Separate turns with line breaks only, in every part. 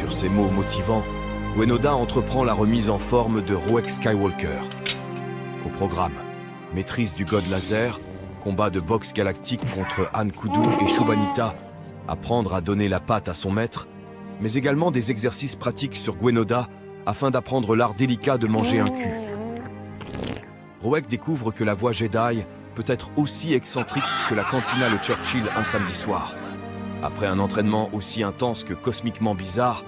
Sur ces mots motivants, Gwenoda entreprend la remise en forme de Rouek Skywalker. Au programme, maîtrise du God Laser, combat de boxe galactique contre Han Kudu et Shubanita, apprendre à donner la patte à son maître, mais également des exercices pratiques sur Gwenoda afin d'apprendre l'art délicat de manger un cul. Rouek découvre que la voie Jedi peut être aussi excentrique que la cantina le Churchill un samedi soir. Après un entraînement aussi intense que cosmiquement bizarre,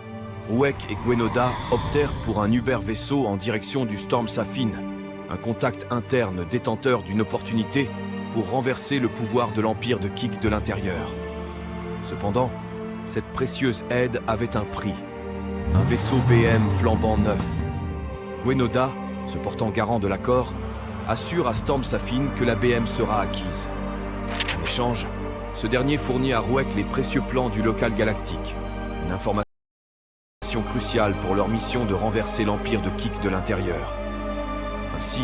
Rouek et Gwenoda optèrent pour un Uber vaisseau en direction du Storm Safin, un contact interne détenteur d'une opportunité pour renverser le pouvoir de l'Empire de Kik de l'intérieur. Cependant, cette précieuse aide avait un prix, un vaisseau BM flambant neuf. Gwenoda, se portant garant de l'accord, assure à Storm Safin que la BM sera acquise. En échange, ce dernier fournit à Rouek les précieux plans du local galactique, une information cruciale pour leur mission de renverser l'Empire de Kik de l'intérieur. Ainsi,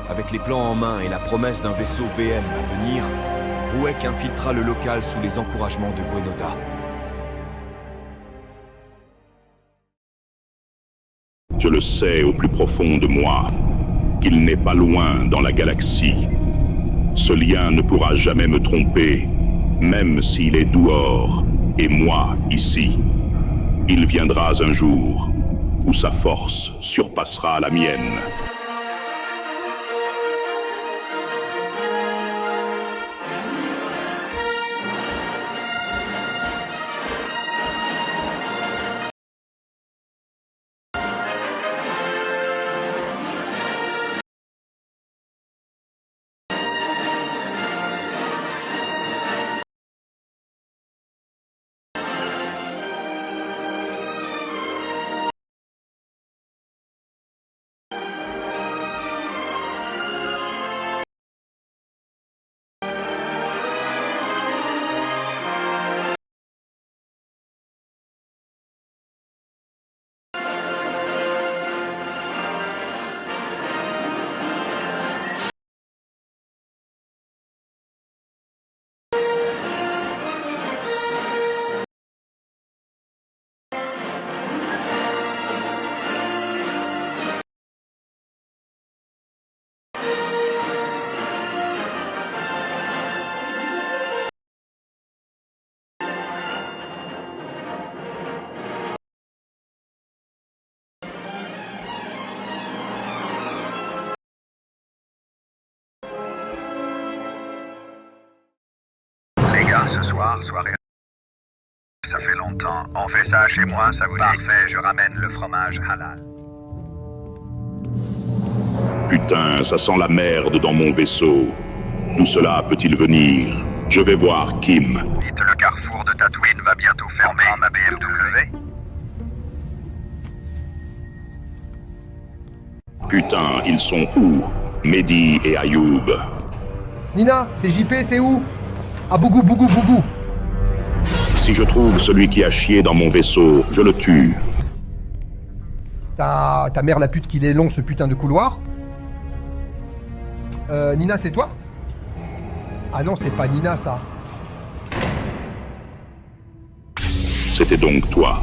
avec les plans en main et la promesse d'un vaisseau BM à venir, Rouek infiltra le local sous les encouragements de Gwenoda.
Je le sais au plus profond de moi, qu'il n'est pas loin dans la galaxie. Ce lien ne pourra jamais me tromper, même s'il est dehors, et moi ici. Il viendra un jour où sa force surpassera la mienne.
Ce soir, soirée. Ça fait longtemps. On fait ça chez moi, ça vous dit? Parfait, je ramène le fromage halal.
Putain, ça sent la merde dans mon vaisseau. D'où cela peut-il venir? Je vais voir Kim.
Dites, le carrefour de Tatooine va bientôt fermer. On prend ma BMW.
Putain, ils sont où? Mehdi et Ayoub.
Nina, c'est JP, t'es où? Ah, bougou, bougou, bougou.
Si je trouve celui qui a chié dans mon vaisseau, je le tue.
Ta mère la pute qu'il est long ce putain de couloir. Nina, c'est toi? Ah non, c'est pas Nina, ça.
C'était donc toi.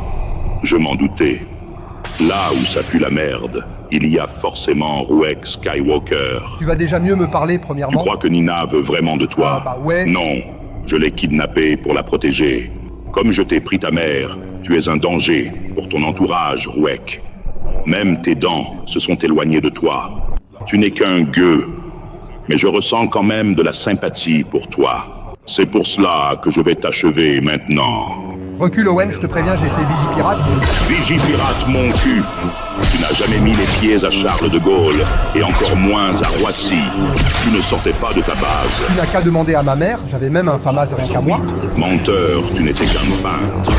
Je m'en doutais. Là où ça pue la merde, il y a forcément Rouek Skywalker.
Tu vas déjà mieux me parler, premièrement.
Tu crois que Nina veut vraiment de toi?
Ah bah ouais.
Non, je l'ai kidnappée pour la protéger. Comme je t'ai pris ta mère, tu es un danger pour ton entourage, Rouek. Même tes dents se sont éloignées de toi. Tu n'es qu'un gueux. Mais je ressens quand même de la sympathie pour toi. C'est pour cela que je vais t'achever maintenant.
Recule, Owen, je te préviens, j'ai fait Vigipirate.
Vigipirate, mon cul. Tu n'as jamais mis les pieds à Charles de Gaulle, et encore moins à Roissy. Tu ne sortais pas de ta base.
Tu n'as qu'à demander à ma mère, j'avais même un famas rien qu'à moi.
Menteur, tu n'étais qu'un peintre.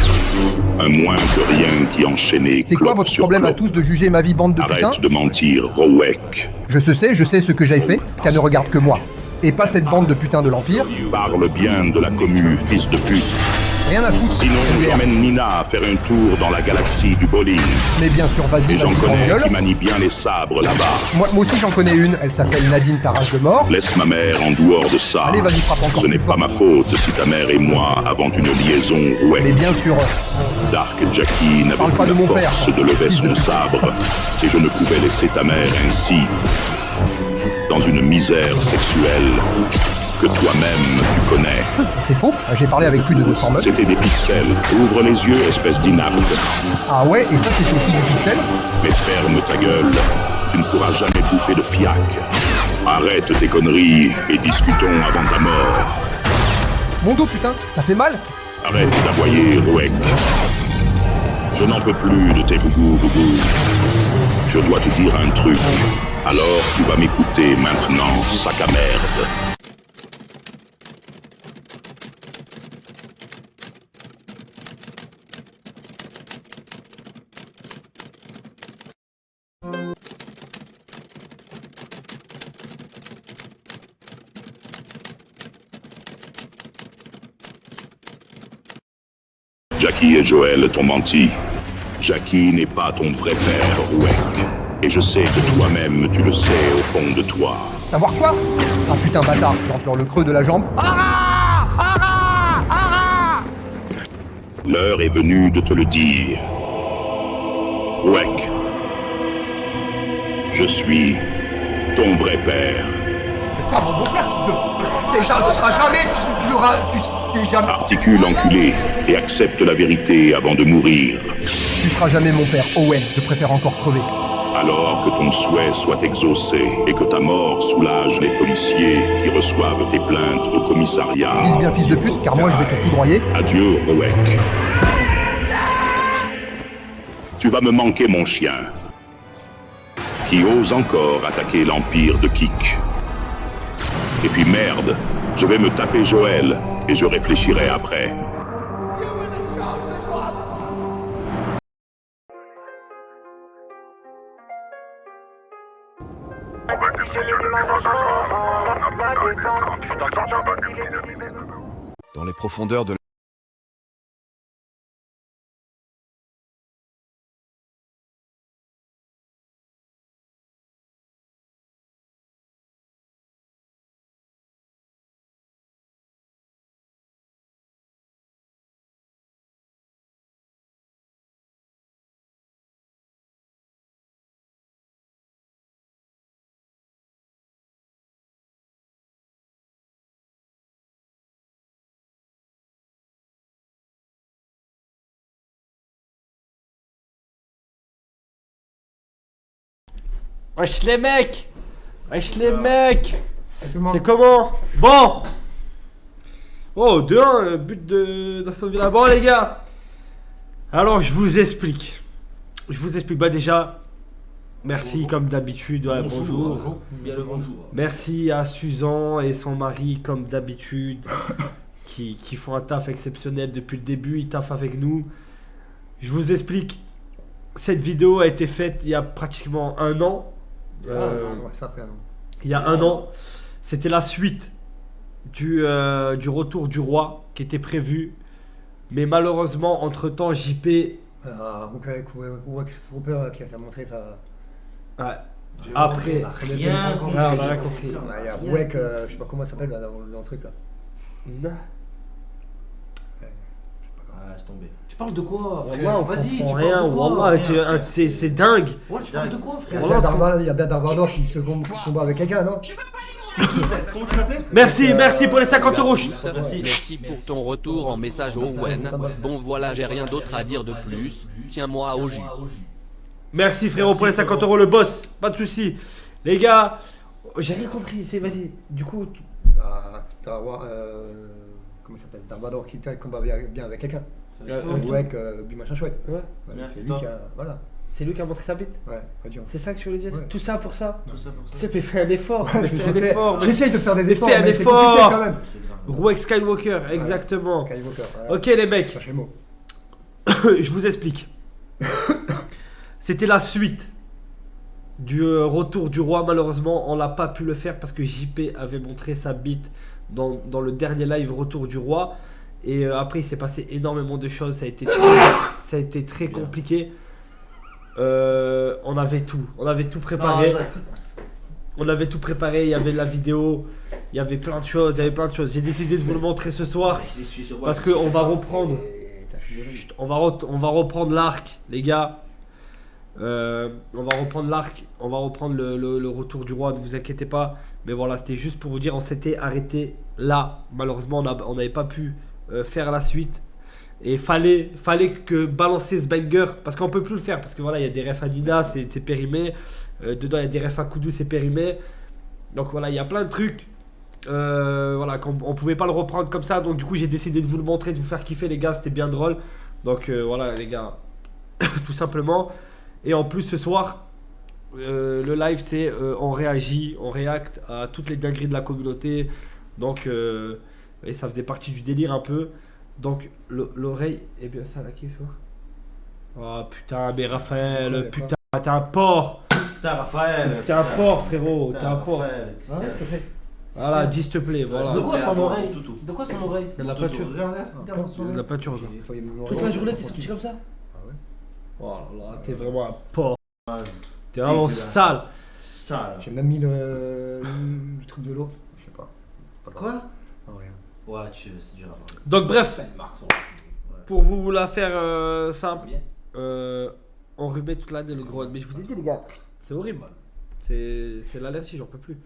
Un moins que rien qui enchaînait.
C'est quoi votre problème à tous de juger ma vie, bande de putains?
Arrête de mentir, Rouek.
Je sais ce que j'ai fait, qu'elle ne regarde que moi. Et pas cette bande de putains de l'Empire.
Parle bien de la commu, fils de pute.
Rien à foutre.
Sinon,
MDR.
j'emmène Nina à faire un tour dans la galaxie du bowling.
Mais bien sûr, vas-y,
Et j'en
vas-y,
connais
gueule.
qui manient bien les sabres là-bas.
Moi aussi, j'en connais une. Elle s'appelle Nadine Taras de mort.
Laisse ma mère en dehors de ça.
Allez, vas-y, frappe encore
Ce n'est
plus
pas
fort.
ma faute si ta mère et moi avons une liaison
Mais
rouette.
bien sûr.
Dark Jackie n'avait
Parle pas
plus
de
la
mon père.
force de lever son sabre. Et je ne pouvais laisser ta mère ainsi, dans une misère sexuelle que toi-même tu connais.
C'est faux. J'ai parlé avec plus de 200 meufs.
C'était des pixels. Ouvre les yeux, espèce d'inapte.
Ah ouais, et ça, c'est aussi du pixel.
Mais ferme ta gueule. Tu ne pourras jamais bouffer de fiac. Arrête tes conneries et discutons avant ta mort.
Mon dos, putain, ça fait mal.
Arrête d'aboyer, Rouek. Je n'en peux plus de tes bougou. Je dois te dire un truc. Alors tu vas m'écouter maintenant, sac à merde. Jackie et Joël t'ont menti. Jackie n'est pas ton vrai père, Rouek. Et je sais que toi-même tu le sais au fond de toi.
Savoir quoi? Ah putain, bâtard, j'en le creux de la jambe.
L'heure est venue de te le dire. Rouek. Je suis ton vrai père.
Ah mon bon père, déjà, ne sera jamais, tu l'auras, tu jamais.
Articule, enculé, et accepte la vérité avant de mourir.
Tu seras jamais mon père, Owen, je préfère encore crever.
Alors que ton souhait soit exaucé et que ta mort soulage les policiers qui reçoivent tes plaintes au commissariat.
Dis bien fils de pute, car moi je vais te foudroyer.
Adieu, Rouek. Tu vas me manquer, mon chien. Qui ose encore attaquer l'empire de Kik. Et puis merde, je vais me taper Joël et je réfléchirai après.
Dans les profondeurs de
Wesh les mecs! Wesh les mecs!
Tout le monde.
C'est comment? Bon! Oh, 2-1, but d'Aston Villa. Bon les gars! Alors je vous explique. Bah déjà, merci comme d'habitude. Ouais, bonjour.
Bien le bonjour.
Merci à Suzanne et son mari comme d'habitude qui font un taf exceptionnel depuis le début. Ils taffent avec nous. Je vous explique. Cette vidéo a été faite il y a pratiquement un an.
Ouais, ça fait un an.
Il y a un an, c'était la suite du retour du roi qui était prévu. Mais malheureusement, entre-temps, JP...
Roper qui a montré ça.
Ouais. Après...
Rien compris.
Ah, on a rien compris.
Il y a Rouek, je sais pas comment ça s'appelle là, dans le truc là.
Ah, laisse tomber. Tu parles de quoi, frère?
Wallah, on
Vas-y,
comprend
tu
rien.
parles de quoi?
Wallah,
Frère,
c'est dingue.
Ouais, tu parles de quoi,
Il y
frère?
a bien Darvador qui se combat avec quelqu'un, non?
Comment tu l'appelais?
Merci pour les 50 euros.
Merci pour ton retour en message Owen. Bon voilà, j'ai rien d'autre à dire de plus. Tiens-moi au jus.
Merci frérot pour les 50 euros, le boss. Pas de soucis. Les gars, j'ai rien compris. Vas-y. Du coup...
Comment ça s'appelle? Darvador qui combat bien avec quelqu'un.
Ouais.
Rouek, du machin chouette.
Ouais.
C'est lui qui a. Voilà.
C'est lui qui a montré sa bite.
Ouais, vas-y.
C'est ça que je voulais dire.
Ouais.
Tout ça pour ça.
Tout ça pour ça.
C'est fais un effort. Fais un effort.
J'essaye de faire des efforts,
Fais un
mais c'est
effort.
compliqué quand même.
C'est grave.
Rouek Skywalker, exactement.
Skywalker, voilà.
Ok les mecs,
Cherchez le mot.
je vous explique. C'était la suite du retour du roi. Malheureusement, on n'a pas pu le faire parce que JP avait montré sa bite dans le dernier live retour du roi. Et après, il s'est passé énormément de choses. Ça a été très compliqué. On avait tout préparé. On avait tout préparé, il y avait la vidéo, il y avait plein de choses, J'ai décidé de vous le montrer ce soir parce qu'on va reprendre. Chut, on va reprendre l'arc, les gars. On va reprendre l'arc, on va reprendre le retour du roi, ne vous inquiétez pas. Mais voilà, c'était juste pour vous dire, on s'était arrêté là. Malheureusement, on n'avait pas pu faire la suite. Et fallait que balancer ce banger, parce qu'on peut plus le faire, parce que voilà, il y a des refs à Nina, c'est périmé. Dedans, il y a des refs à Kudu, c'est périmé. Donc voilà, il y a plein de trucs. Voilà, on pouvait pas le reprendre comme ça. Donc du coup, j'ai décidé de vous le montrer, de vous faire kiffer, les gars. C'était bien drôle. Donc voilà, les gars, tout simplement. Et en plus, ce soir, le live, c'est on réagit, on réacte à toutes les dingueries de la communauté. Donc, et ça faisait partie du délire un peu. Donc l'oreille est bien ça, la kiffe. Oh putain, mais Raphaël, putain, t'es un porc.
Putain, Raphaël.
T'es un porc, frérot, t'es un porc.
Ah ouais, c'est vrai.
Voilà, dis s'il te plaît, voilà.
De quoi son oreille?
De quoi son oreille?
De la peinture. De la peinture. Toute la journée, t'es sorti comme ça?
Ah ouais.
Oh là là, t'es vraiment un porc. T'es vraiment sale.
Sale.
J'ai même mis le truc de l'eau. Je sais pas.
Quoi?
Ah, rien.
Ouais, c'est dur à parler.
Donc bref, pour vous la faire simple, enrhumé toute l'année le gros. Mais je vous ai dit les gars, c'est horrible. C'est l'allergie, j'en peux plus.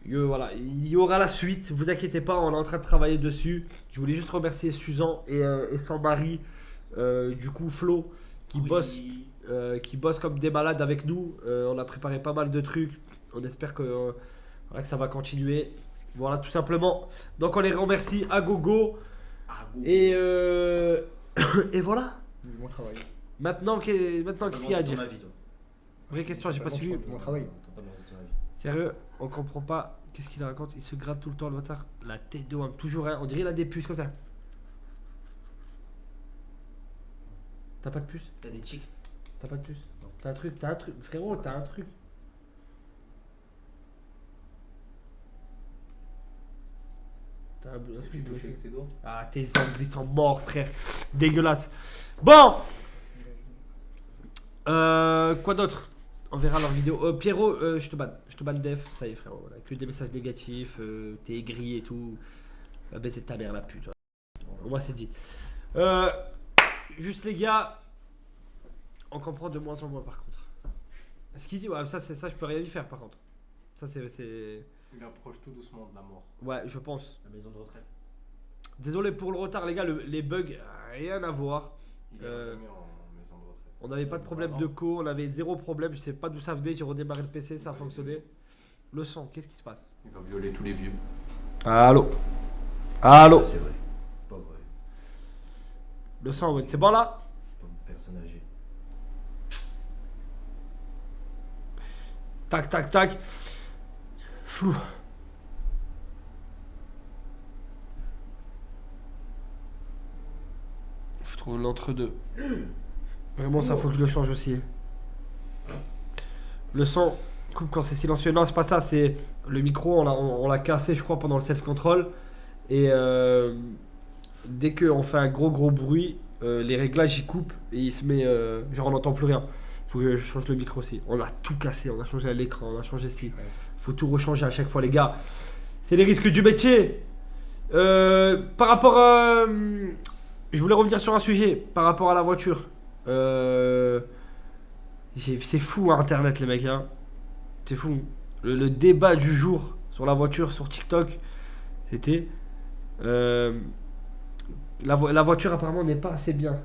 Voilà, il y aura la suite, vous inquiétez pas, on est en train de travailler dessus. Je voulais juste remercier Suzanne et son mari, du coup Flo, qui bosse comme des malades avec nous. On a préparé pas mal de trucs, on espère que ça va continuer. Voilà, tout simplement. Donc on les remercie à gogo. Et et voilà.
Mon travail.
Maintenant, qu'est-ce qu'il y a à dire? Vraie question, j'ai pas suivi.
Mon travail.
Sérieux, on comprend pas. Qu'est-ce qu'il raconte? Il se gratte tout le temps, le bâtard. La tête de homme, toujours hein. On dirait il a des puces comme ça. T'as pas de puce?
T'as des tics?
T'as pas de puce? T'as un truc, frérot, t'as un truc. T'as un truc bloqué. Ah, tes ongles ils sont morts, frère. Dégueulasse. Bon. Quoi d'autre? On verra leur vidéo. Pierrot, je te banne def. Ça y est, frérot. Voilà. Que des messages négatifs. T'es aigri et tout. Baiser ta mère, la pute. Au moins, c'est dit. Juste, les gars. On comprend de moins en moins, par contre. Ce qu'il dit, ouais, ça, je peux rien y faire, par contre. Ça, c'est.
Il approche tout doucement de la mort.
Ouais, je pense.
La maison de retraite.
Désolé pour le retard, les gars. Les bugs, rien à voir.
Il est revenu en maison de retraite.
On n'avait pas de problème de co, on avait zéro problème, je sais pas d'où ça venait, j'ai redémarré le PC, ça a fonctionné. Le son, qu'est-ce qui se passe?
Il va violer tous les vieux.
Allô? Allô?
C'est vrai. Pas vrai.
Le son, ouais, c'est bon là?
Pas une personne âgée.
Tac, tac, tac. Flou. Je trouve l'entre-deux. Vraiment, ça faut que je le change aussi. Le son coupe quand c'est silencieux. Non, c'est pas ça, c'est le micro, on l'a cassé, je crois, pendant le self-control. Et dès qu'on fait un gros bruit, les réglages ils coupent et il se met. Genre, on n'entend plus rien. Faut que je change le micro aussi. On a tout cassé, on a changé l'écran, on a changé ici. Faut tout rechanger à chaque fois, les gars. C'est les risques du métier. Par rapport à. Je voulais revenir sur un sujet par rapport à la voiture. C'est fou hein, Internet les mecs hein. C'est fou. Le débat du jour sur la voiture sur TikTok, c'était la voiture apparemment n'est pas assez bien.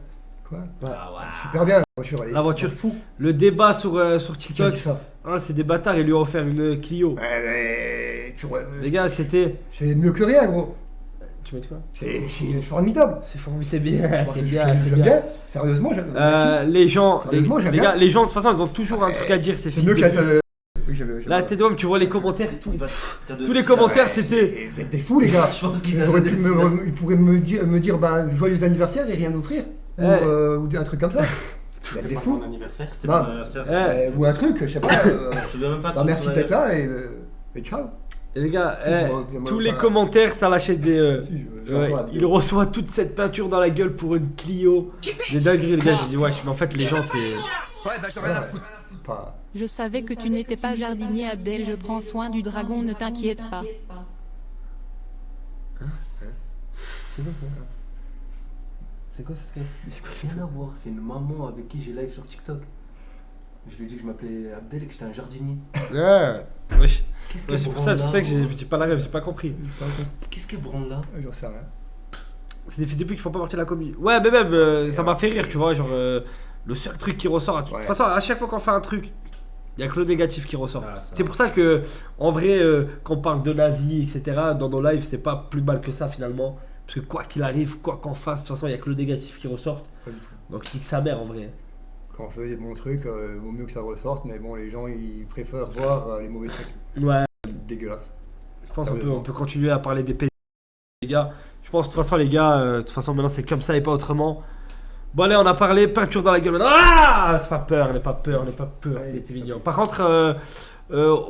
Quoi?
Ouais.
Ah ouais.
Super bien la voiture. Elle est
La voiture
fou.
Le débat sur
Qui a
TikTok,
dit ça?
hein, c'est des bâtards, ils lui ont offert une Clio. Les gars, c'était.
C'est mieux que rien, gros.
Tu mets de quoi?
C'est formidable.
C'est bien,
Moi,
c'est
je-
bien,
je
c'est
l'aime
bien.
Sérieusement, j'aime.
Les gens,
Sérieusement, j'aime
les
bien.
gars, les gens de toute façon, ils ont toujours un truc à dire, c'est
C'est
fils
mieux
de
qu'être.
pute.
Oui,
Là, t'es d'homme, tu vois les commentaires, tous les
les
commentaires, c'était.
Vous êtes des fous, les gars.
Je pense qu'il
Ils pourraient me dire ben, joyeux anniversaire et rien offrir. Ou un truc comme ça. Vous êtes des
Pas
fous.
mon anniversaire.
C'était
Non.
mon anniversaire.
Eh,
Ou un truc, je sais pas.
Je me souviens même pas de
Bah,
ton
merci d'être
anniversaire.
là et ciao.
Et les gars,
Moi,
tous les
enfin,
commentaires, ça lâchait des.
Si, je
Ouais,
vois la
il
vidéo.
reçoit toute cette peinture dans la gueule pour une Clio. Des dingueries, les gars. J'ai dit, wesh, mais en fait, les gens, c'est.
Ouais, c'est pas.
Je savais que tu n'étais pas jardinier Abdel, je prends soin du dragon, ne t'inquiète pas.
C'est quoi ça?
Rien à voir, c'est une maman avec qui j'ai live sur TikTok. Je lui ai dit que je m'appelais Abdel et que j'étais un jardinier.
Ouais, wesh.
Qu'est-ce
Ouais,
qu'elle
c'est pour
branle
ça
là,
que j'ai pas la rêve, j'ai pas compris.
Qu'est-ce qu'elle branle là?
J'en sais rien.
C'est des fils de pute qui font pas partie de la commune. Ouais, mais même, ça m'a fait rire, tu vois. Genre, le seul truc qui ressort. De toute façon, à chaque fois qu'on fait un truc, il y a que le négatif qui ressort.
Ah, ça.
C'est pour ça que, en vrai, quand on parle de nazis, etc., dans nos lives, c'est pas plus mal que ça finalement. Parce que quoi qu'il arrive, quoi qu'on fasse, de toute façon, il y a que le négatif qui ressort.
Pas du tout.
Donc, je dis que sa mère en vrai.
Quand on fait des bons trucs, vaut mieux que ça ressorte, mais bon, les gens ils préfèrent voir les mauvais trucs.
Ouais,
Dégueulasse.
je pense qu'on peut,
Sérieusement.
on peut continuer à parler des pays, les gars. Je pense, de toute façon, les gars, de toute façon, maintenant, c'est comme ça et pas autrement. Bon, allez, on a parlé, peinture dans la gueule. Ah, c'est pas peur, n'aie pas peur, n'aie pas peur,
Ouais,
t'es mignon. Par contre,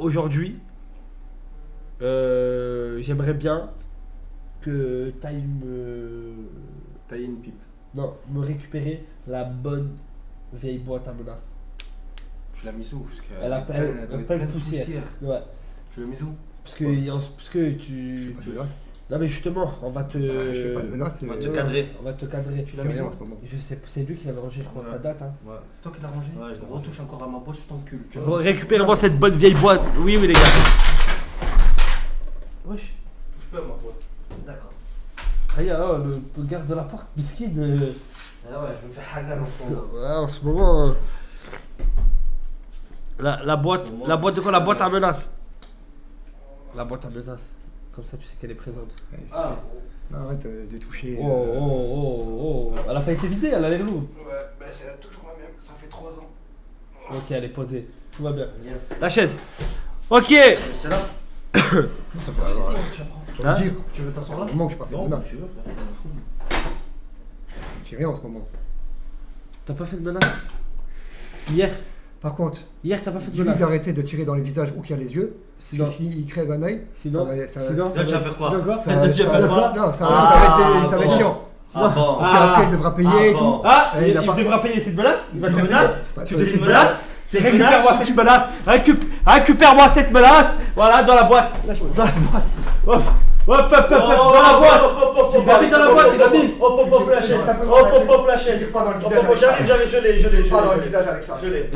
aujourd'hui, j'aimerais bien que t'ailles
Tailler une pipe.
me récupérer la bonne vieille boîte à menaces.
Tu l'as mise où? Parce qu'elle
Elle a
est
plein-
pleine, elle doit être
plein de
pleine de
poussière.
poussière.
Ouais,
Tu l'as mise où?
parce que tu...
Pas de menace.
Non mais justement, on va te...
Je fais pas de menace.
On va te cadrer.
On va te cadrer.
Tu l'as
J'ai
mise
rien
où?
en ce moment.
Je sais, c'est lui qui l'avait rangé, je crois,
Ouais.
ça date. Hein.
Ouais. C'est toi qui l'as rangé?
Ouais, je l'ai
Retouche encore à ma boîte, je t'encule.
Récupère-moi cette bonne vieille boîte. Oui, oui, les gars. Wesh.
Touche pas à ma boîte.
D'accord.
Ah, le garde de la porte, biscuit.
Ah ouais, je me fais hagar en ce moment.
Ouais, en ce moment. La boîte. La boîte de quoi? La boîte à menaces. La boîte à menaces. Comme ça, tu sais qu'elle est présente.
Ouais, c'est-
Ah,
Non, arrête de toucher.
Oh, oh, oh, oh. Elle a pas été vidée, elle a l'air lourde.
Ouais, bah c'est la touche qu'on a même, ça fait 3 ans.
Ok, elle est posée. Tout va bien.
bien.
La chaise. Ok.
C'est là.
Ça peut avoir. Faut
Hein
me dire.
Tu veux t'asseoir
Un
là?
moment que j'ai pas fait de
Non,
menace.
je veux, frère.
J'ai rien en ce moment.
T'as pas fait de menace? Hier,
Par contre,
t'as pas fait de
dis-lui
menace.
d'arrêter de tirer dans les visages où il y a les yeux.
Sinon-
Parce que s'il crève un œil,
Sinon-
ça va.
sinon-
Ça, tu vas faire quoi?
Sinon quoi?
Ça va
Tu vas faire quoi?
non, ça
Ah,
va être
bon.
chiant.
Ah bon.
Parce qu'après, il devra payer et
bon.
tout.
Ah,
Eh,
il
il a pas-
devra payer cette menace. Il va
C'est
te
une
faire
menace?
Pas-
Tu
pas-
veux
c'est
une menace? C'est une
Récupère-moi
menace?
cette menace. Récupère-moi cette menace. Voilà, dans la boîte. Dans la boîte. Hop, hop, hop, hop, dans la boîte. Tu l'as mis dans la boîte, tu l'as mise.
Hop, hop, hop, la chaise.
Ça peut
Hop,
pas
hop, hop, la chaise.
Tire pas dans le
Hop,
visage
hop,
avec ça.
j'arrive, je l'ai.
Pas dans le visage avec ça.
Je l'ai.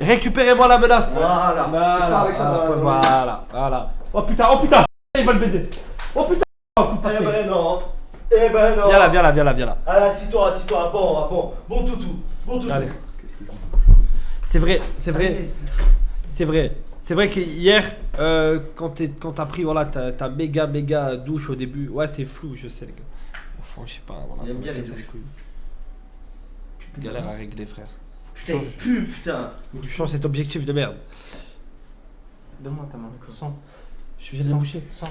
Récupérez-moi la menace.
Voilà.
Voilà,
avec ça dans la-
voilà. Oh putain, il va le baiser. Oh putain. Oh, coup de
Eh
papier.
ben non. Eh ben non.
Viens là.
Allez, assis-toi. Bon toutou.
Allez. C'est vrai. C'est vrai que hier, quand t'as pris voilà, ta méga douche au début, ouais, c'est flou, je sais, les gars. Enfin, je sais pas. Voilà,
Il aime
ça
bien
me
les
casse
douches.
couilles. Tu galères à régler, frère.
Putain, il pue, putain.
Tu changes cet objectif de merde.
Donne-moi ta main. Sans.
Je viens de me boucher.
Sans.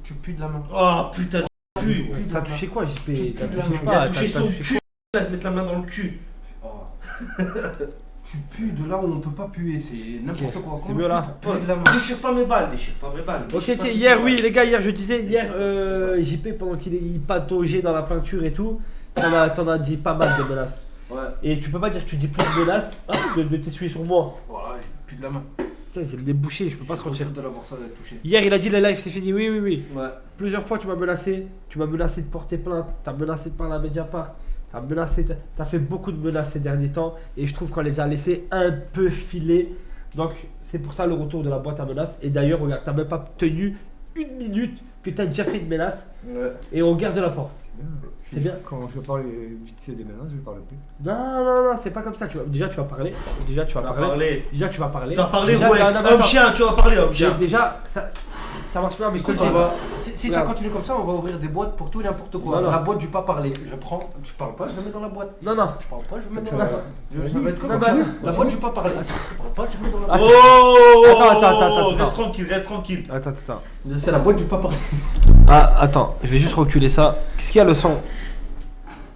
Tu pues de la main.
Oh putain, tu pues.
T'as touché quoi, JP? T'as touché
Il a
pas,
touché
t'as
son
touché
cul. Il va se mettre la main dans le cul.
Oh. Tu pues de là où on peut pas puer, c'est n'importe quoi.
c'est
Comment
mieux
tu
là.
fais pour puer de la main.
Déchire pas mes balles.
Ok, hier, oui, les gars, hier, je disais, JP, pendant qu'il pataugeait dans la peinture et tout, t'en as dit pas mal de menaces.
Ouais.
Et tu peux pas dire que tu dis plus de menaces de t'essuyer sur moi.
Voilà, j'ai plus de la main.
Putain, j'ai le débouché, je peux pas
Je
sortir.
refuse de l'avoir ça touché.
Hier, il a dit les lives, c'est fini. Oui.
Ouais.
Plusieurs fois, tu m'as menacé de porter plainte, t'as menacé de parler à Mediapart, t'as fait beaucoup de menaces ces derniers temps, et je trouve qu'on les a laissés un peu filer. Donc, c'est pour ça le retour de la boîte à menaces. Et d'ailleurs, regarde, t'as même pas tenu une minute que t'as déjà fait une menace,
Ouais.
et on garde la porte. C'est bien.
Quand je vais parler vite fait des menaces, je vais parler plus.
Non, c'est pas comme ça. Déjà, tu vas parler.
Tu vas parler.
Tu vas parler.
Tu vas parler,
Déjà,
ouais.
non, mais
Homme
attends.
chien, tu vas parler, homme chien.
Déjà, ça marche pas, mais je te
Écoute,
dis.
on va. Si ça
Regarde.
continue comme ça, on va ouvrir des boîtes pour tout et n'importe quoi.
Non.
La boîte du pas parler. Je prends. Tu parles pas, je le mets dans la boîte.
Non.
Tu parles pas, je le mets
Tu
dans la
vas-
boîte. Ça va être
Non,
comme
bah,
ça.
attends.
La boîte du pas parler. Tu parles pas, je le mets dans la boîte.
Oh.
Attends.
Reste tranquille.
Attends.
C'est la boîte du pas parler.
Ah, attends, je vais juste reculer ça. Qu'est-ce qu'il y a le son?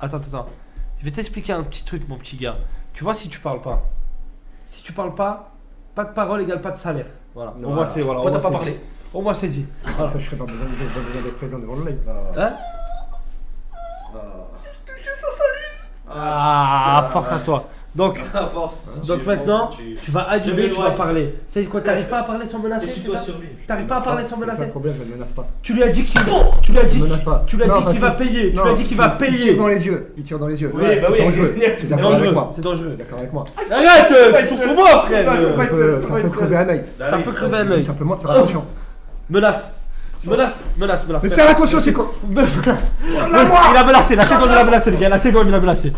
Attends. Je vais t'expliquer un petit truc, mon petit gars. Tu vois, si tu parles pas, Pas de parole égale pas de salaire. Voilà.
Non,
Au moins c'est voilà.
Toi,
au
t'as
moins,
pas
c'est-
parlé.
Au moins c'est dit.
Comme
Voilà.
ça, je serais pas besoin d'être présent devant le live.
Hein? Ah, force à toi. Donc,
À force.
donc maintenant, tu vas animer, tu vas
m'éloigne.
parler. C'est quoi, t'arrives pas à parler sans menacer? c'est
Décide-toi
ça
sur lui.
T'arrives pas à parler sans
C'est ça
menacer?
le problème, je ne menace pas.
Tu lui as dit qu'il tu lui as dit,
menace pas.
tu lui as
Non,
dit
parce
qu'il va
que-
payer. Tu
non,
lui as dit qu'il va
Il tire
payer.
dans les yeux. Il tire dans les yeux.
Oui,
Ouais,
bah
c'est
oui,
dangereux.
net.
C'est
C'est
d'accord avec
dangereux.
moi.
C'est dangereux.
D'accord avec moi.
Arrête, tu sur moi, frère.
Ça peut crever un œil.
Ça peut crever un œil.
Simplement faire attention.
Menace. Menace.
Mais faire attention, c'est quoi?
Menace. Il a menacé, la Tégon il a menacé, les gars, la Tégon il a menacé.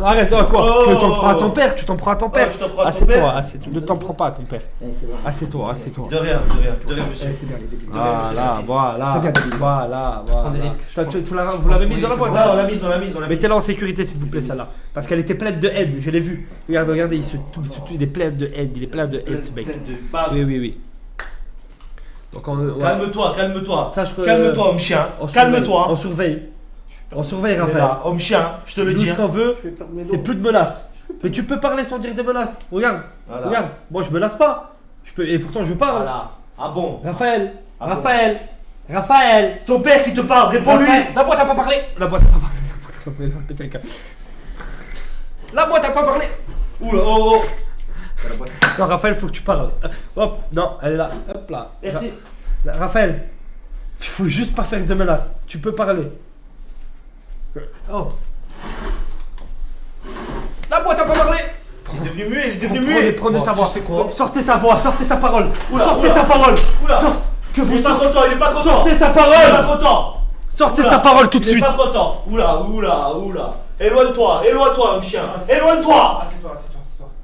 Arrête, non, quoi? Tu t'en prends à ton père, tu t'en prends à ton père.
je t'en prends à ton
Assieds-toi,
père.
assieds-toi. Ne t'en prends pas à ton père.
C'est
Assieds-toi.
De rien, monsieur.
C'est bien les débiles.
Voilà, voilà.
C'est bien, David.
Voilà,
Prends des
voilà.
risques.
Vous l'avez mise dans la
Non,
boîte?
on l'a mise, on l'a mise.
Mettez-la en sécurité s'il vous plaît celle-là. Parce qu'elle était pleine de haine, je l'ai vu. Regardez, il est plein de haine, il est plein de haine ce mec. Oui. Donc
Calme-toi.
Sache que-
Calme-toi, homme chien.
on surveille,
Calme-toi.
On surveille. On surveille
Il est
Raphaël.
là, homme chien, je te le
Nous
dis.
ce qu'on veut,
Je vais perdre mes
c'est
dos.
plus de menaces. Mais tu peux parler sans dire des menaces. Regarde,
Voilà.
regarde. Moi je menace pas. Et pourtant je parle.
Voilà. Ah bon?
Raphaël,
Ah bon.
Raphaël.
C'est ton père qui te parle, réponds-lui.
La boîte a pas parlé.
La boîte a pas parlé. Péter le câble.
La boîte a pas parlé.
Oula, oh.
La boîte.
Non, Raphaël, faut que tu parles. Hop, non, elle est là. Hop là.
Merci.
Raphaël, il faut juste pas faire de menaces. Tu peux parler. Oh,
La boîte a pas parlé.
Il est devenu muet, il est devenu muet.
prenez
Bon,
sa
tu
voix.
sais quoi
Sortez sa voix, sortez sa parole.
Oula,
Sortez
oula.
sa parole.
Oula.
Que
Il
vous
est pas
sortez,
content, il est pas content.
sortez sa
Il est pas
parole.
content.
Sortez
Oula.
sa parole tout de
Il est
suite.
pas content. Oula. Éloigne-toi, homme chien. Éloigne-toi.
Assieds-toi.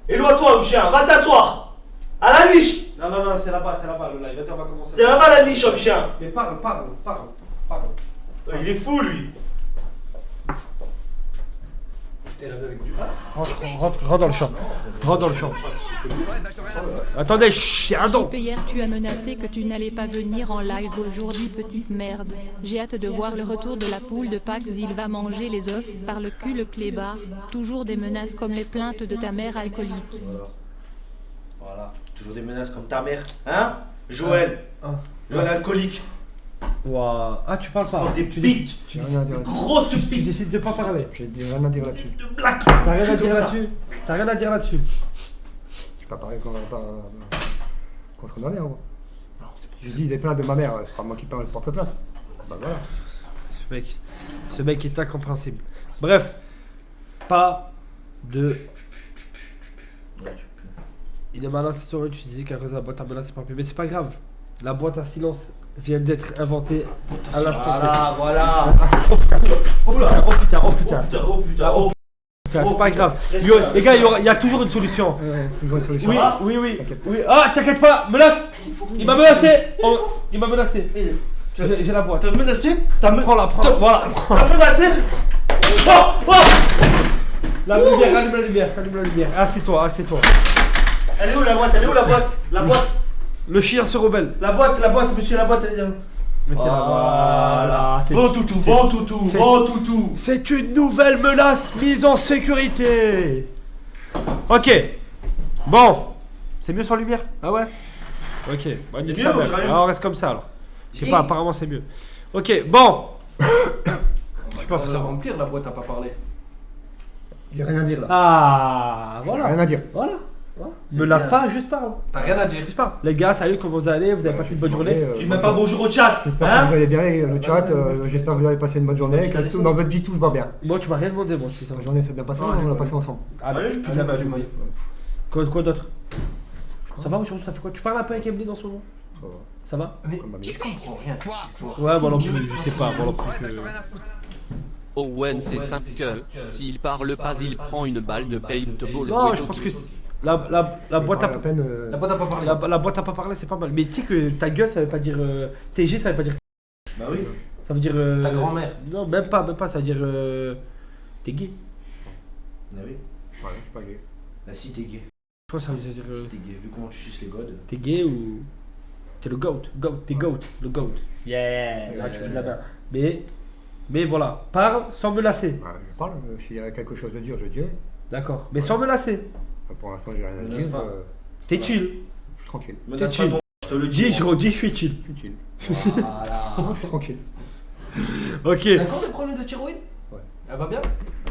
Éloigne-toi, homme chien. Va t'asseoir. À la niche.
Non, c'est là-bas, le live. Vas-y, on va commencer.
C'est là-bas la niche, homme chien.
Mais parle.
Il est fou, lui.
T'es là avec du
Rentre dans le champ. Rentre dans le champ. Attendez, chut, y'a un don.
Hier tu as menacé que tu n'allais pas venir en live aujourd'hui, petite merde. J'ai hâte de voir le retour de la poule de Pâques, il va manger les œufs par le cul le clébard. Toujours des menaces comme les plaintes de ta mère alcoolique.
Voilà. Toujours des menaces comme ta mère. Hein? Joël. Joël alcoolique.
Ouah. Ah, tu parles pas.
Des
Tu
bites.
J'ai rien à dire là-dessus.
Grosse
Tu
bite.
décides de pas parler.
J'ai rien à dire là-dessus.
De black.
T'as rien à
C'est
dire
comme ça.
là-dessus. T'as rien à dire là-dessus.
Je vais pas parler contre ma mère. Moi. Je dis, il est plein de ma mère. C'est pas moi qui parle, porte plainte. Bah voilà.
Ce mec est incompréhensible. Bref, pas de. Il est malin, c'est toi, tu disais qu'à cause de la boîte à menaces, c'est pas plus. Mais c'est pas grave. La boîte à silence vient d'être inventée à l'instant.
Voilà.
Oh putain.
Oh putain.
C'est pas grave. Les gars, il y a toujours une solution.
Une bonne solution.
Oui. Ah, t'inquiète pas, menace. Il m'a menacé. Il m'a menacé. J'ai la boîte.
T'as menacé?
Prends-la. Voilà.
T'as menacé?
La lumière, allume la lumière. Assieds-toi.
Elle est où la boîte? La boîte.
Le chien se rebelle.
La boîte, monsieur, la boîte, elle est là.
Mettez-la. Voilà.
Bon toutou.
C'est une nouvelle menace mise en sécurité. Ok. Bon. C'est mieux sans lumière? Ah ouais? Ok. Bah, nique
mieux,
sa mère.
je rallume.
Alors, on reste comme ça alors. Je sais pas, apparemment c'est mieux. Ok, bon.
Je sais pas, faut savoir remplir, la boîte a pas parlé.
J'ai rien à dire là.
Ah,
J'ai
voilà.
rien à dire.
Voilà. Me lasse pas, juste parle.
T'as rien à dire.
Juste parle. Les gars, salut, comment vous allez? Vous avez passé une bonne journée?
Je dis même pas bonjour au chat.
J'espère que vous allez bien, le chat. J'espère que vous avez passé une bonne journée. Que dans votre vie, tout va bien.
Moi, tu m'as rien demandé, moi aussi. Ça va.
La journée s'est bien passée, on l'a passé ensemble.
Ah,
Allez,
je
je
peux
peux
jamais
Allumage,
ajouter. Quoi d'autre? Ça va aujourd'hui? T'as fait quoi? Tu parles un peu avec Emily dans ce moment? Ça va?
Mais
Comme ma
je
mère.
comprends rien à cette histoire.
Ouais, moi non plus, je sais pas. Moi non plus.
Owen c'est simple que, s'il parle pas il prend une balle de paintball.
Non, je pense que la boîte à
à peine.
La boîte a pas parlé.
la boîte à pas parler, c'est pas mal. Mais tu sais que ta gueule, ça veut pas dire TG, ça veut pas dire.
Bah oui.
Ça veut dire.
Ta grand-mère.
Non, même pas, ça veut dire. T'es gay.
Bah oui.
Ouais, je suis pas gay.
Bah si t'es gay.
Je pense que ça veut dire.
Si t'es gay, vu comment tu suces les godes.
T'es gay ou. T'es le goat. T'es goat. Le goat. Yeah. Là, tu fais de la main. Mais voilà. Parle sans me lasser.
Ouais, je parle. S'il y a quelque chose à dire, je dirai.
D'accord. Mais sans me lasser.
Pour l'instant, j'ai rien à
Menace
dire.
pas.
T'es chill.
Je suis tranquille.
Menace
chill.
pas ton... Je te le
Dis,
dis.
je redis, je suis chill.
Je suis chill.
Voilà.
Je suis tranquille.
Ok.
T'as encore des problèmes de thyroïde?
Ouais.
Elle va bien?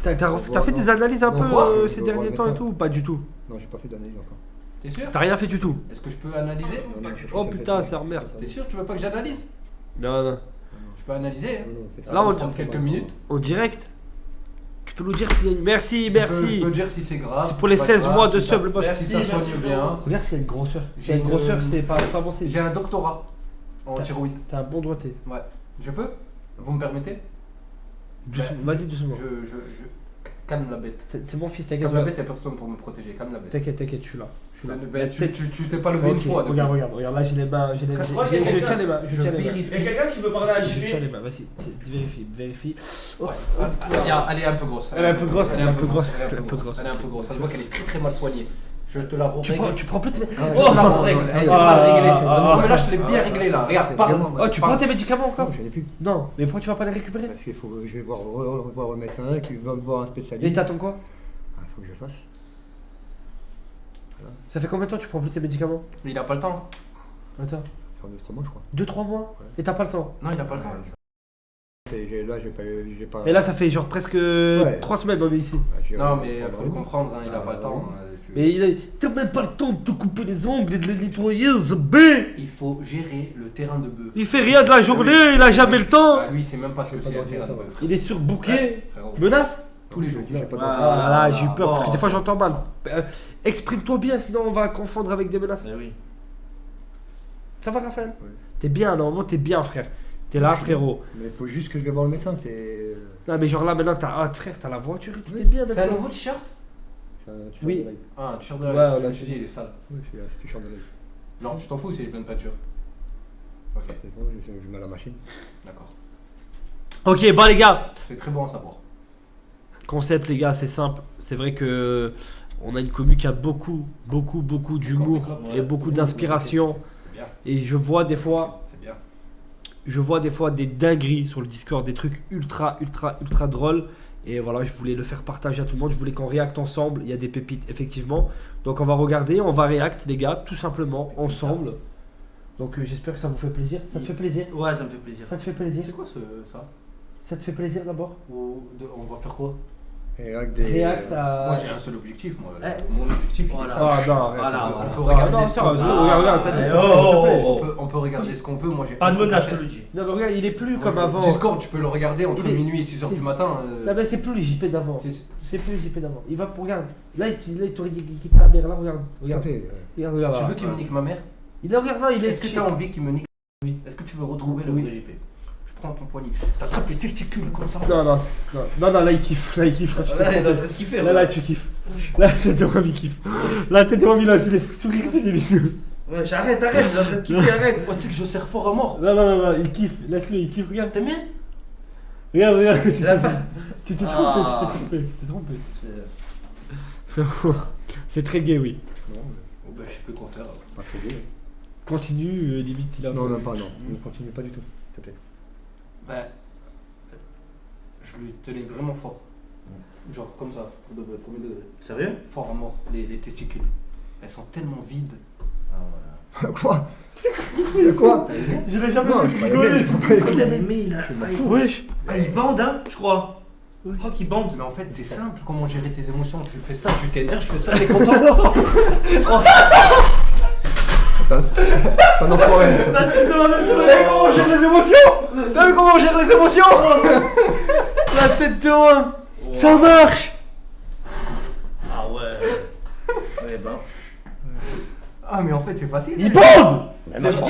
T'as fait des analyses un
Donc
peu
quoi
ces
Je
derniers
vois
temps et
médecin.
tout ou pas du tout?
Non, j'ai pas fait d'analyse encore.
T'es sûr?
T'as rien fait du tout?
Est-ce que je peux analyser?
Non, non,
Oh putain, c'est merde.
T'es sûr? Tu veux pas que j'analyse?
Non, non.
Je peux analyser, hein?
Non,
Là,
Ça
on-
va prendre quelques minutes.
En direct? Tu peux nous dire si. Merci,
Je
merci.
peux dire si c'est grave.
C'est
si
pour les
pas
16
grave,
mois de
si ça-
sub, le boss.
Si ça soigne bien.
Regarde s'il y a une grosseur.
J'ai
S'il y a une
une-
grosseur, c'est pas bon signe.
J'ai un doctorat en
T'as-
thyroïde.
T'as un bon doigté.
Ouais. Je peux? Vous me permettez?
Vas-y, doucement.
Calme la bête.
C'est mon fils, t'inquiète.
Calme la bête, y'a personne pour me protéger. Calme la bête.
T'inquiète, je suis là. Je suis là.
Ben, tu t'es pas levé une
Ok,
fois. depuis.
regarde, là j'ai les mains, je tiens les mains, je tiens les mains.
Il y a quelqu'un qui veut parler à
Je tiens
JP.
les mains, vas-y, vérifie.
Ouais. Elle est un peu grosse.
Elle est un peu grosse,
Elle est un peu grosse. Elle est un peu grosse. Ça se voit qu'elle est très mal soignée. Je te la règle.
Tu prends plus tes
Je te la règle. Elle est très mal réglée. Non, mais là, je l'ai bien réglée là. Regarde, parle.
Oh, tu prends tes médicaments encore?
Non, je n'ai plus.
Non, mais pourquoi tu vas pas les récupérer?
Parce qu'il faut, je vais voir un médecin qui va me voir un
Et
spécialiste.
t'attends quoi?
Ah, il faut que je le fasse.
Ça fait combien de temps que tu prends plus tes médicaments?
Il a pas le temps.
Attends,
Ça fait 2-3 mois, je crois.
2-3 mois?
Ouais.
Et t'as pas le temps?
Non, il a pas le temps.
Là, j'ai pas.
Et là, ça fait genre presque 3 semaines on est ici.
Non, mais faut le comprendre, hein, il a pas le temps.
Mais t'as même pas le temps de te couper les ongles et de les nettoyer, B!
Il faut gérer le terrain de bœuf.
Il fait rien de la journée, il a jamais le temps!
Lui, il sait même pas ce que c'est un terrain de bœuf.
Il est surbooké.
Frérot.
Menace?
Tous les jours.
J'ai pas
Ah là, j'ai eu peur parce que
bon.
des fois j'entends mal. Exprime-toi bien, sinon on va confondre avec des menaces.
Eh oui.
Ça va, Raphaël?
Oui.
T'es bien, normalement t'es bien, frère. T'es là, frérot.
Mais il faut juste que je vais voir le médecin, c'est.
Non, mais genre là maintenant frère, t'as la voiture et tout,
Oui.
t'es bien.
C'est un
maintenant.
nouveau t-shirt?
C'est un t-shirt
Oui.
de live.
Ah, un t-shirt de
Ouais,
la
on
je
a
me suis dit, il est sale.
Oui, c'est un t-shirt de live.
Genre, tu t'en fous si j'ai plein de peinture. Ok,
C'est bon, je mets à la machine.
d'accord.
Ok, bah les gars,
C'est très bon à savoir.
concept les gars, c'est simple. C'est vrai que on a une commu qui a beaucoup d'humour
Ouais.
et beaucoup d'inspiration.
C'est bien,
Et je vois des fois des dingueries sur le Discord, des trucs ultra drôles. Et voilà, je voulais le faire partager à tout le monde. Je voulais qu'on réacte ensemble. Il y a des pépites, effectivement. Donc on va regarder, on va réacte, les gars, tout simplement, ensemble. Donc j'espère que ça vous fait plaisir. Ça te fait plaisir?
Ouais, ça me fait plaisir.
Ça te fait plaisir?
C'est quoi ça?
Ça te fait plaisir d'abord?
On va faire quoi?
Et avec des.
Réacte à.
Moi, j'ai un seul objectif. Moi.
Eh.
Mon objectif, il est
Voilà.
ça.
Ah non, arrête.
Voilà,
On peut
voilà.
Ah,
regarder
non,
ce
ça
qu'on
va,
veut.
regarde, t'as dit
Eh,
stop,
oh,
s'il te plaît.
oh,
On peut regarder ce qu'on peut. Moi, j'ai
Pas de
aucun
menace, je te
problème.
le dis.
Non, mais regarde, il est plus
Moi,
comme
le
avant.
Discord, tu peux le regarder entre
Il est-
minuit et 6h du matin.
Non, mais c'est plus le JP d'avant.
C'est-
C'est plus le JP d'avant. Il va pour. Regarde. Là, il t'aurait dit qu'il quitte ta mère. Là, regarde. Regarde. Regarde.
Tu
là.
veux qu'il me nique ma mère?
Il est, regarde, là, il est.
Est-ce que tu as envie qu'il me nique?
Oui.
Est-ce que tu veux retrouver le
Oui.
vrai JP? Je prends ton poignet. T'attrapes les testicules comme ça.
Non, là, il kiffe. Là, il kiffe. Tu t'es
Ouais, il est en
trompé.
train de kiffer.
Là, tu kiffes. Là, tête de Rami kiffe. Là, tête de Rami, là, c'est des sourires, il fait des bisous.
Ouais, arrête, il est en train de kiffer, arrête.
Oh, tu sais que je serre fort à mort.
Non, il kiffe. Laisse-le, il kiffe. Regarde.
T'aimes bien?
Regarde.
La-
Tu t'es
Ah.
trompé. C'est très gay, oui.
Non,
Oh, bah, je sais plus quoi faire.
pas très bien.
Continue, limite, il a.
Non, non, pas, non. Ne continue pas du tout, s'il te plaît.
Bah, je lui tenais vraiment fort. Genre comme ça, pour de vrai, premier degré.
Sérieux?
Fort à mort, les testicules. Elles sont tellement vides.
Ah ouais.
Quoi? Quoi?
Je l'ai jamais
Non,
vu
je pas
rigoler.
aimé, ils sont pas
Il a
aimés.
aimé, il a.
Wesh.
Ah, il bande, hein, je crois. Je crois qu'il bande.
Mais en fait, c'est simple, comment gérer tes émotions. Tu fais ça, tu t'énerves, je fais ça, t'es content.
Pas d'enfoiré.
T'as vu comment on gère les émotions? T'as vu comment on gère les émotions? La tête de Rome. Ça marche.
Ah ouais. Ouais, ben.
Ah, mais en fait, c'est facile.
Il bande.
C'est bon,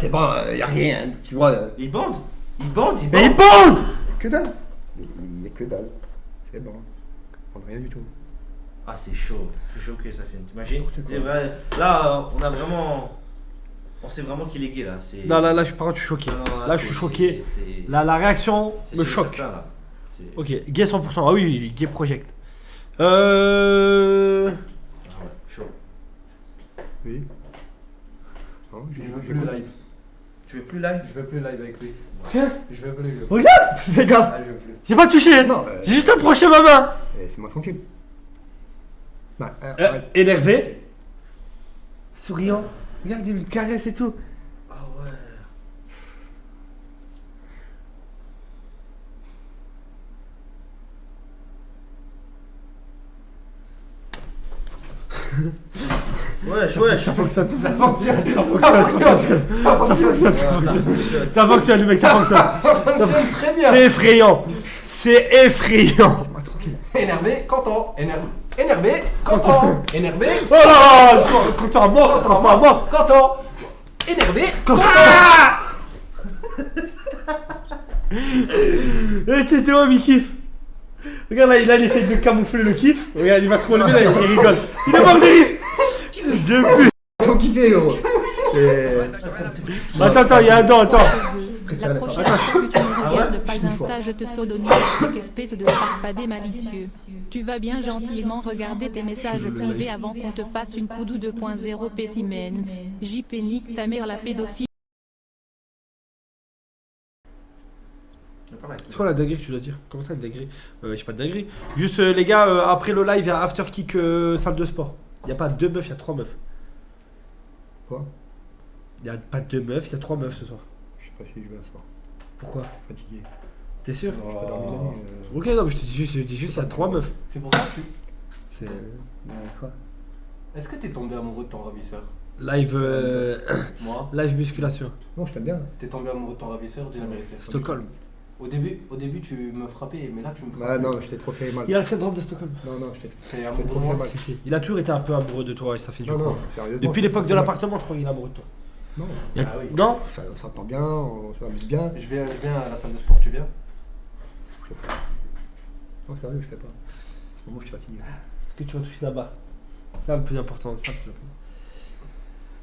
c'est bon, y a rien, tu vois.
Il bande. Il bande, il
Mais il
bande.
bande.
Que dalle. Il y a que dalle. C'est bon. On n'a rien du tout.
Ah, c'est chaud. Je suis choqué, ça fait. T'imagines?
C'est quoi?
C'est vrai. Là, on a vraiment. On sait vraiment qu'il est gay, là. C'est...
Non, là, je suis choqué.
Non, non,
Là, je
c'est-
suis choqué.
c'est-
Là, la réaction
c'est
me
sûr et
choque.
certain, là. C'est-
Ok, gay 100%. Ah oui, gay project.
Ah ouais, chaud.
Oui. Non,
Je
j'ai
veux plus live.
Tu veux plus live?
Je veux plus live avec lui.
Regarde.
Je veux plus.
Regarde. Fais gaffe.
Ah, je veux plus.
J'ai pas touché.
Non,
J'ai juste approché ma main.
c'est moi tranquille. Bah,
Énervé. Souriant. Regarde, il me caresse et tout.
Ah ouais. Wesh, wesh.
Ça fonctionne,
Ça fonctionne.
Ça fonctionne, le mec, ça fonctionne.
C'est très bien.
C'est effrayant. C'est effrayant.
Énervé, content. Énervé, content. Énervé,
Oh là là, content à mort, content à mort.
content. Énervé,
Ah Eh, t'es où, il kiffe. Regarde là, il essaye de camoufler le kiff. Regarde, il va se relever là, il rigole. Il est mort de rire. Fils de pute.
Ils sont kiffés, gros.
Attends, il y a un don, attends.
La prochaine fois que tu ne regardes pas Insta, je te sodomie avec espèce de farfadet malicieux. Tu vas bien gentiment regarder tes messages privés avant qu'on te fasse une Koudou 2.0 Pessimens. JP nique ta mère la pédophile.
C'est quoi la dinguerie que tu dois dire? Comment ça, la dinguerie? J'ai pas de dinguerie. Juste, les gars, après le live, il y a After Kick salle de sport. Il y a pas 2 meufs, il y a 3 meufs.
Quoi?
Il y a pas 2 meufs, il y a 3 meufs ce soir.
Je sais pas si je vais ce soir.
Pourquoi?
Fatigué.
T'es sûr?
J'ai pas dormi la nuit.
Ok, non, mais je dis juste, il y a 3 meufs.
C'est pour ça que tu.
C'est. Quoi?
Est-ce que t'es tombé amoureux de ton ravisseur?
Live.
Moi?
Live musculation.
Non, je t'aime bien.
T'es tombé amoureux de ton ravisseur, dis la vérité.
Stockholm.
Au début, tu me frappais, mais là, tu me frappes.
Ah non, je t'ai trop fait mal.
Il a le syndrome de Stockholm.
Non, non, je t'ai
T'es
trop
amoureux de
fait
moi?
mal.
Si, si. Il a toujours été un peu amoureux de toi et ça fait du
Non,
croire.
non, sérieusement.
Depuis
je
l'époque
t'ai
de
trop fait
l'appartement, je crois qu'il est amoureux de toi.
mal. Non.
Il y a-
Ah oui.
Non?
Enfin, on s'entend bien, on s'amuse bien.
Je viens à la salle de sport, tu viens?
Non, sérieux, je fais pas. En ce moment, je suis fatigué.
Est-ce que tu vas toucher la barre? C'est ça le plus important. C'est ça le plus important.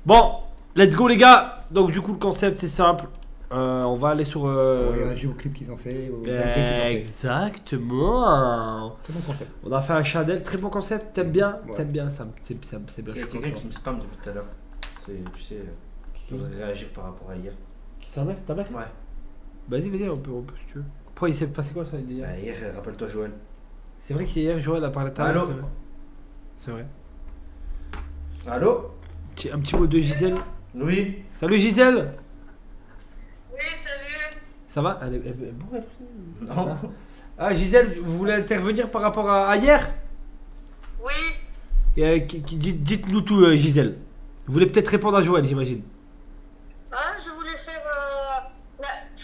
Bon, let's go les gars. Donc du coup le concept c'est simple. On va aller sur.
On réagit aux clips qu'ils ont fait, aux dingueries qu'ils ont fait.
Exactement.
C'est bon concept.
On a fait un Chadel, très bon concept. T'aimes bien?
Ouais.
T'aimes bien ça? C'est bien.
Il y a
Je suis
quelqu'un
content.
qui me spamme depuis tout à l'heure. Tu sais, je voudrais réagir par rapport à hier.
Qui sa mère? Ta mère?
Ouais.
Vas-y, on peut si tu veux. Pourquoi il s'est passé quoi ça hier?
Bah, hier, rappelle-toi Joël.
C'est vrai qu'hier Joël a parlé de ta mère.
Allô?
C'est vrai. C'est vrai.
Allô?
Un petit mot de Gisèle.
Oui?
Salut Gisèle.
Oui, salut.
Ça va? Elle est bourrée, elle.
Non.
Ah Gisèle, vous voulez intervenir par rapport à hier?
Oui.
Dites-nous tout Gisèle. Vous voulez peut-être répondre à Joël, j'imagine.
Ah, je voulais faire.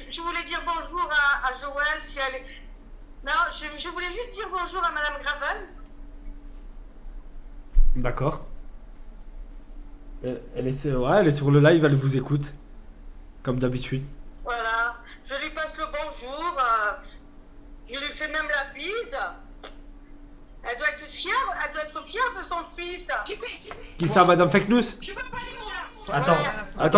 Je voulais dire bonjour à Joël si elle est. Non, je voulais juste dire bonjour à Madame Gravel.
D'accord. Elle est sur le live, elle vous écoute. Comme d'habitude.
Voilà. Je lui passe le bonjour. Je lui fais même la bise. Elle doit être fière de son fils.
Qui ça, Madame Fake News?
Attends.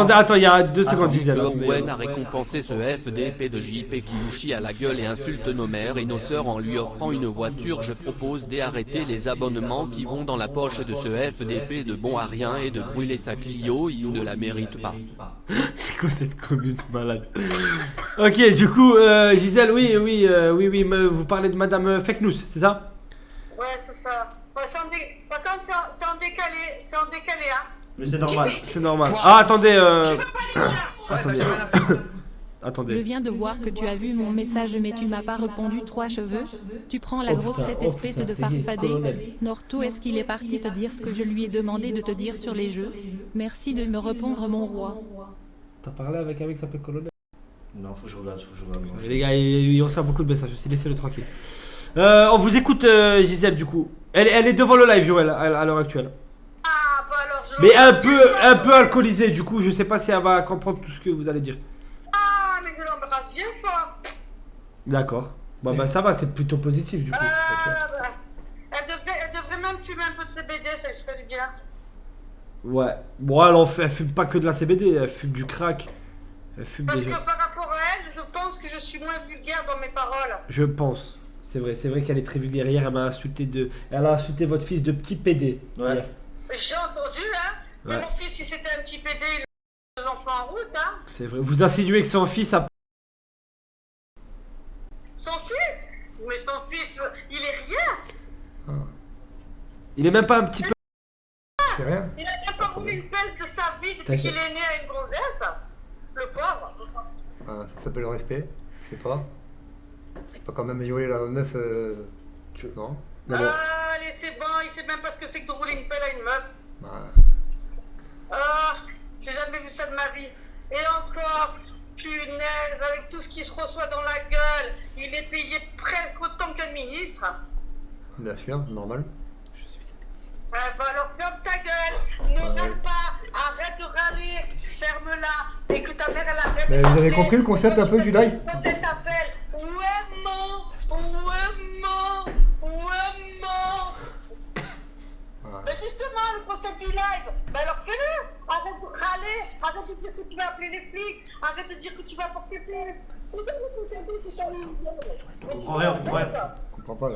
Attends, il y a 2 secondes Gisèle.
Orwen a récompensé ce FDP de JP qui nous chie à la gueule et insulte nos mères et nos sœurs en lui offrant une voiture. Je propose d'arrêter les abonnements qui vont dans la poche de ce FDP de bon à rien et de brûler sa Clio, il ne la mérite pas.
C'est quoi cette commune malade? Ok, du coup, Gisèle, oui, mais vous parlez de Madame Fake News, c'est ça?
Ouais, c'est ça. Ouais, par contre, c'est en décalé, hein.
Mais c'est normal.
C'est normal. Ah, attendez, attendez.
Je
Attendez.
viens de voir que tu as vu mon message mais tu m'as pas répondu 3 cheveux. Tu prends la
Oh
grosse
putain,
tête
oh
espèce
putain,
de
ça y est,
farfadet.
colonel.
Norto, est-ce qu'il est parti te dire ce que je lui ai demandé de te dire sur les jeux? Merci de me répondre mon roi.
T'as parlé avec un mec qui s'appelle Colonel?
Non, faut que je regarde.
Les gars, il reçoit beaucoup de messages aussi, laissez-le tranquille. On vous écoute Gisèle du coup. Elle est devant le live Joël à l'heure actuelle.
Ah, bah alors je
Mais
l'embrasse
un
bien
peu alcoolisée du coup, je sais pas si elle va comprendre tout ce que vous allez dire.
fort. Ah, mais je l'embrasse bien fort.
D'accord. Bon bah ça va, c'est plutôt positif du coup.
Ah, bah. Elle devrait même fumer un peu de CBD, ça lui ferait du bien.
Ouais. Bon, elle fume pas que de la CBD, elle fume du crack. Elle fume
Parce
déjà.
que par rapport à elle, je pense que je suis moins vulgaire dans mes paroles.
Je pense. C'est vrai qu'elle est très vulgaire. Hier, elle a insulté votre fils de petit PD.
Ouais.
Hier.
J'ai entendu, hein. Mais
Ouais.
mon fils, si c'était un petit PD, il a 2 enfants en route, hein.
C'est vrai. Vous insinuez que son fils a.
Son fils? Mais son fils, il est rien.
Il est même pas un petit peu.
Je fais rien.
Il a même pas roulé une pelle depuis qu'il est né à une gonzesse. Le pauvre.
Ah, ça s'appelle le respect, je sais pas. C'est pas quand même jouer la meuf. Non.
Ah, allez, c'est bon, il sait même pas ce que c'est que de rouler une pelle à une meuf. Ah, j'ai jamais vu ça de ma vie. Et encore, punaise, avec tout ce qui se reçoit dans la gueule, il est payé presque autant qu'un ministre.
Bien sûr, normal.
Ah, bah alors ferme ta gueule, ne râle pas, arrête de râler, ferme-la, et que ta mère elle arrête de
Mais vous avez
t'appeler.
compris le concept un peu du live?
Quand elle t'appelle, ouais, Mais justement, le concept du live, bah alors fais-le. Arrête de râler, arrête de dire que tu vas appeler les flics, arrête de dire que tu vas porter plainte.
On comprend rien, on comprend rien.
Je comprends pas là.